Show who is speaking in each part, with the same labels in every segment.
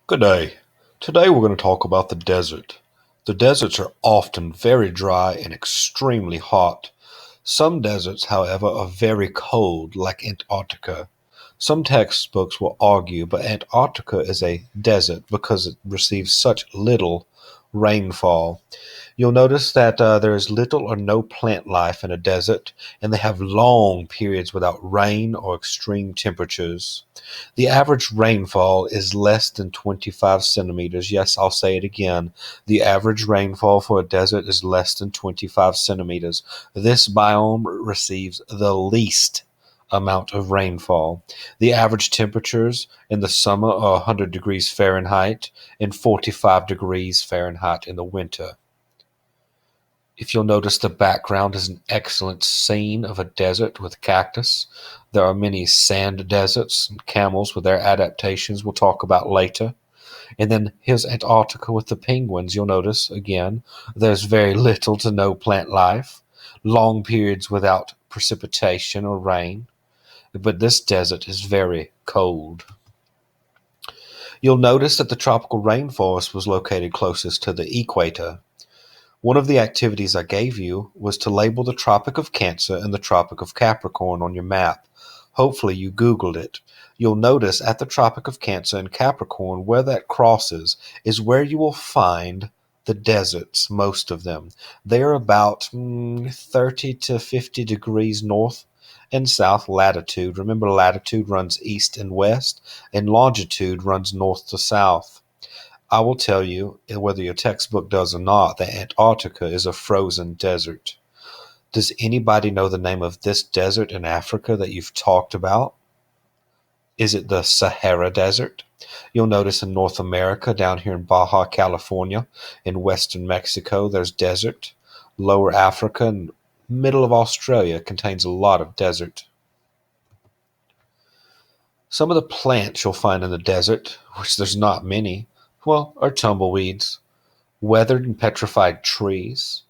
Speaker 1: Good day. Today we're going to talk about the desert. The deserts are often very dry and extremely hot. Some deserts, however, are very cold, like Antarctica. Some textbooks will argue, but Antarctica is a desert because it receives such little rainfall. You'll notice that there is little or no plant life in a desert, and they have long periods without rain or extreme temperatures. The average rainfall is less than 25 centimeters. Yes, I'll say it again. The average rainfall for a desert is less than 25 centimeters. This biome receives the least amount of rainfall. The average temperatures in the summer are 100 degrees Fahrenheit and 45 degrees Fahrenheit in the winter. If you'll notice, the background is an excellent scene of a desert with cactus. There are many sand deserts and camels with their adaptations we'll talk about later. And then here's Antarctica with the penguins. You'll notice, again, there's very little to no plant life, long periods without precipitation or rain. But this desert is very cold. You'll notice that the tropical rainforest was located closest to the equator. One of the activities I gave you was to label the Tropic of Cancer and the Tropic of Capricorn on your map. Hopefully you Googled it. You'll notice at the Tropic of Cancer and Capricorn, where that crosses is where you will find the deserts, most of them. They are about 30 to 50 degrees north and south latitude. Remember, latitude runs east and west, and longitude runs north to south. I will tell you, whether your textbook does or not, that Antarctica is a frozen desert. Does anybody know the name of this desert in Africa that you've talked about? Is it the Sahara Desert? You'll notice in North America, down here in Baja California, in western Mexico, there's desert. Lower Africa and middle of Australia contains a lot of desert. Some of the plants you'll find in the desert, which there's not many, are tumbleweeds, weathered and petrified trees.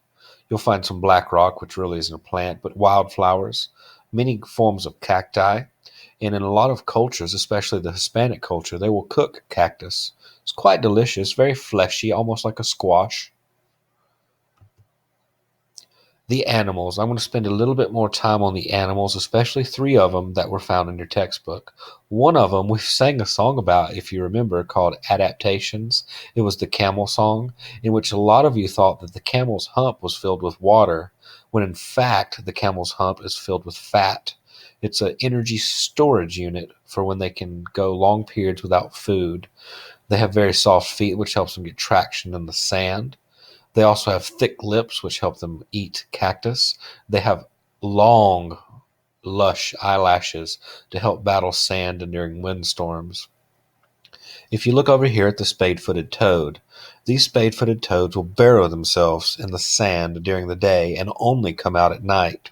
Speaker 1: You'll find some black rock, which really isn't a plant, but wildflowers, many forms of cacti, and in a lot of cultures, especially the Hispanic culture, they will cook cactus. It's quite delicious, very fleshy, almost like a squash. The animals. I'm going to spend a little bit more time on the animals, especially three of them that were found in your textbook. One of them we sang a song about, if you remember, called Adaptations. It was the camel song, in which a lot of you thought that the camel's hump was filled with water, when in fact the camel's hump is filled with fat. It's an energy storage unit for when they can go long periods without food. They have very soft feet, which helps them get traction in the sand. They also have thick lips, which help them eat cactus. They have long, lush eyelashes to help battle sand and during windstorms. If you look over here at the spade-footed toad, these spade-footed toads will burrow themselves in the sand during the day and only come out at night.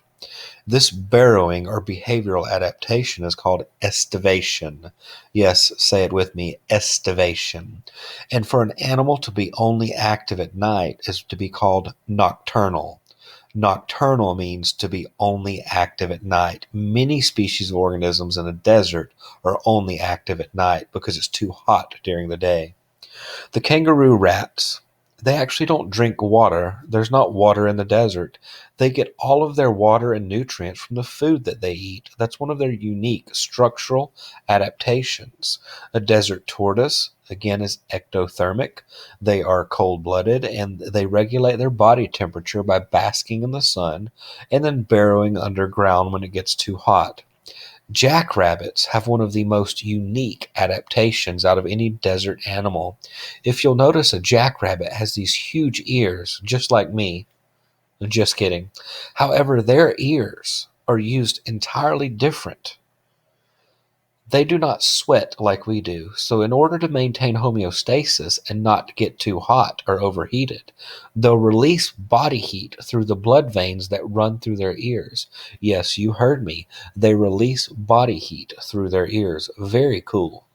Speaker 1: This burrowing or behavioral adaptation is called estivation. Yes, say it with me, estivation. And for an animal to be only active at night is to be called nocturnal. Nocturnal means to be only active at night. Many species of organisms in a desert are only active at night because it's too hot during the day. The kangaroo rats, they actually don't drink water. There's not water in the desert. They get all of their water and nutrients from the food that they eat. That's one of their unique structural adaptations. A desert tortoise, again, is ectothermic. They are cold-blooded, and they regulate their body temperature by basking in the sun and then burrowing underground when it gets too hot. Jackrabbits have one of the most unique adaptations out of any desert animal. If you'll notice, a jackrabbit has these huge ears, just like me. Just kidding. However, their ears are used entirely different. They do not sweat like we do, so in order to maintain homeostasis and not get too hot or overheated, they'll release body heat through the blood veins that run through their ears. Yes, you heard me. They release body heat through their ears. Very cool.